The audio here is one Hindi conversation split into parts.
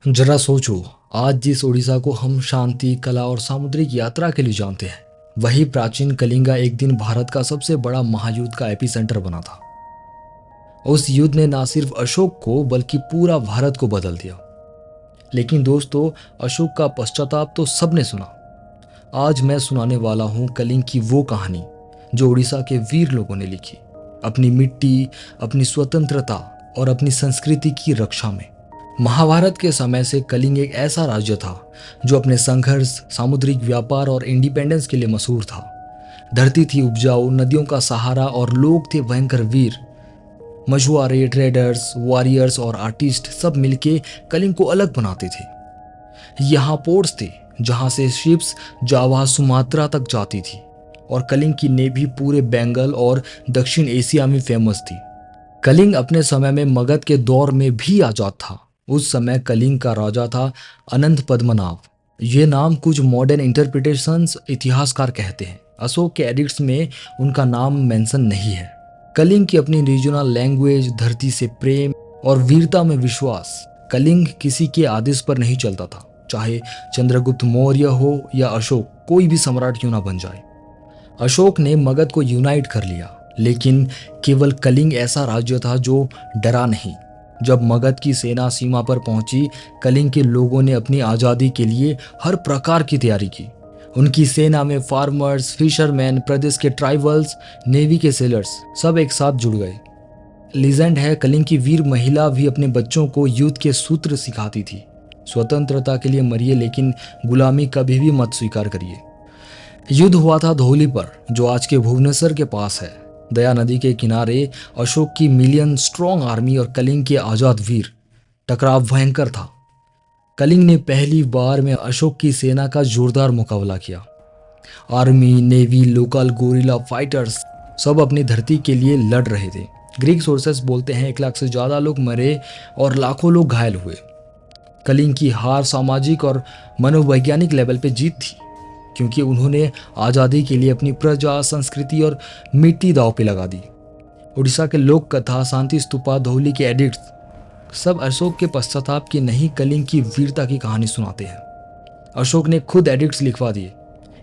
जरा सोचो, आज जिस उड़ीसा को हम शांति, कला और सामुद्रिक यात्रा के लिए जानते हैं, वही प्राचीन कलिंगा एक दिन भारत का सबसे बड़ा महायुद्ध का एपिसेंटर बना था। उस युद्ध ने ना सिर्फ अशोक को बल्कि पूरा भारत को बदल दिया। लेकिन दोस्तों, अशोक का पश्चाताप तो सबने सुना। आज मैं सुनाने वाला हूं कलिंग की वो कहानी जो उड़ीसा के वीर लोगों ने लिखी, अपनी मिट्टी, अपनी स्वतंत्रता और अपनी संस्कृति की रक्षा में। महाभारत के समय से कलिंग एक ऐसा राज्य था जो अपने संघर्ष, सामुद्रिक व्यापार और इंडिपेंडेंस के लिए मशहूर था। धरती थी उपजाऊ, नदियों का सहारा और लोग थे भयंकर वीर। मछुआरे, ट्रेडर्स, वॉरियर्स और आर्टिस्ट सब मिलके कलिंग को अलग बनाते थे। यहाँ पोर्ट्स थे जहाँ से शिप्स जावा, सुमात्रा तक जाती थी, और कलिंग की नेवी पूरे बंगाल और दक्षिण एशिया में फेमस थी। कलिंग अपने समय में मगध के दौर में भी आजाद था। उस समय कलिंग का राजा था अनंत पद्मनाभ। ये नाम कुछ मॉडर्न इंटरप्रिटेशंस इतिहासकार कहते हैं। अशोक के एडिक्ट्स में उनका नाम मेंशन नहीं है। कलिंग की अपनी रीजनल लैंग्वेज, धरती से प्रेम और वीरता में विश्वास। कलिंग किसी के आदेश पर नहीं चलता था, चाहे चंद्रगुप्त मौर्य हो या अशोक, कोई भी सम्राट क्यों ना बन जाए। अशोक ने मगध को यूनाइट कर लिया, लेकिन केवल कलिंग ऐसा राज्य था जो डरा नहीं। जब मगध की सेना सीमा पर पहुंची, कलिंग के लोगों ने अपनी आज़ादी के लिए हर प्रकार की तैयारी की। उनकी सेना में फार्मर्स, फिशरमैन, प्रदेश के ट्राइबल्स, नेवी के सेलर्स सब एक साथ जुड़ गए। लीजेंड है, कलिंग की वीर महिला भी अपने बच्चों को युद्ध के सूत्र सिखाती थी। स्वतंत्रता के लिए मरिए, लेकिन गुलामी कभी भी मत स्वीकार करिए। युद्ध हुआ था धौली पर, जो आज के भुवनेश्वर के पास है। दया नदी के किनारे अशोक की मिलियन स्ट्रॉन्ग आर्मी और कलिंग के आजाद वीर। टकराव भयंकर था। कलिंग ने पहली बार में अशोक की सेना का जोरदार मुकाबला किया। Army, navy, local gorilla fighters सब अपनी धरती के लिए लड़ रहे थे। ग्रीक सोर्सेस बोलते हैं 1 लाख से ज़्यादा लोग मरे और लाखों लोग घायल हुए। कलिंग की हार सामाजिक और मनोवैज्ञानिक लेवल पे जीत थी, क्योंकि उन्होंने आज़ादी के लिए अपनी प्रजा, संस्कृति और मिट्टी दांव पे लगा दी। उड़ीसा के लोक कथा, शांति स्तूपा, धौली के एडिक्ट्स सब अशोक के पश्चाताप की नहीं, कलिंग की वीरता की कहानी सुनाते हैं। अशोक ने खुद एडिक्ट्स लिखवा दिए।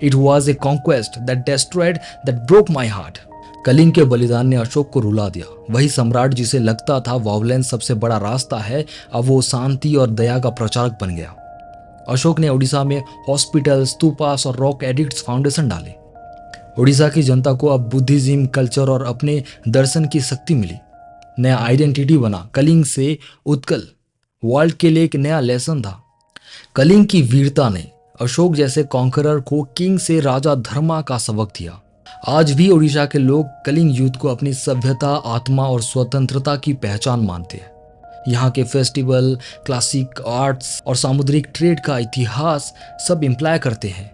It was a conquest that destroyed, that broke my heart. Kalinga के बलिदान ने अशोक को रुला दिया। वही सम्राट जिसे लगता था वायलेंस सबसे बड़ा रास्ता है, अब वो शांति और दया का प्रचारक बन गया। अशोक ने उड़ीसा में हॉस्पिटल, स्तूपास और रॉक एडिक्ट्स फाउंडेशन डाले। उड़ीसा की जनता को अब बुद्धिज्म, कल्चर और अपने दर्शन की शक्ति मिली। नया आइडेंटिटी बना। कलिंग से उत्कल वर्ल्ड के लिए एक नया लेसन था। कलिंग की वीरता ने अशोक जैसे कॉन्करर को किंग से राजा धर्मा का सबक दिया। आज भी उड़ीसा के लोग कलिंग युद्ध को अपनी सभ्यता, आत्मा और स्वतंत्रता की पहचान मानते हैं। यहाँ के फेस्टिवल, क्लासिक आर्ट्स और सामुद्रिक ट्रेड का इतिहास सब इम्प्लाई करते हैं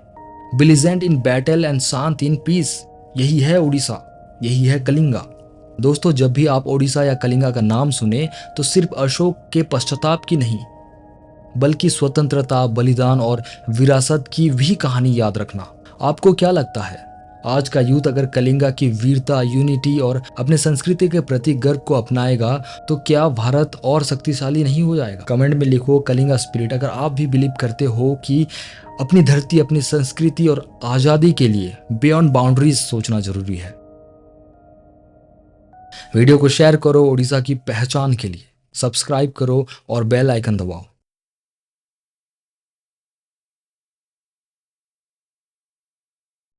बिलीजेंट इन बैटल एंड शांत इन पीस। यही है उड़ीसा, यही है कलिंगा। दोस्तों, जब भी आप उड़ीसा या कलिंगा का नाम सुने तो सिर्फ अशोक के पश्चाताप की नहीं, बल्कि स्वतंत्रता, बलिदान और विरासत की भी कहानी याद रखना। आपको क्या लगता है, आज का यूथ अगर कलिंगा की वीरता, यूनिटी और अपने संस्कृति के प्रति गर्व को अपनाएगा तो क्या भारत और शक्तिशाली नहीं हो जाएगा? कमेंट में लिखो कलिंगा स्पिरिट, अगर आप भी बिलीव करते हो कि अपनी धरती, अपनी संस्कृति और आज़ादी के लिए बियॉन्ड बाउंड्रीज सोचना जरूरी है। वीडियो को शेयर करो उड़ीसा की पहचान के लिए, सब्सक्राइब करो और बेल आइकन दबाओ।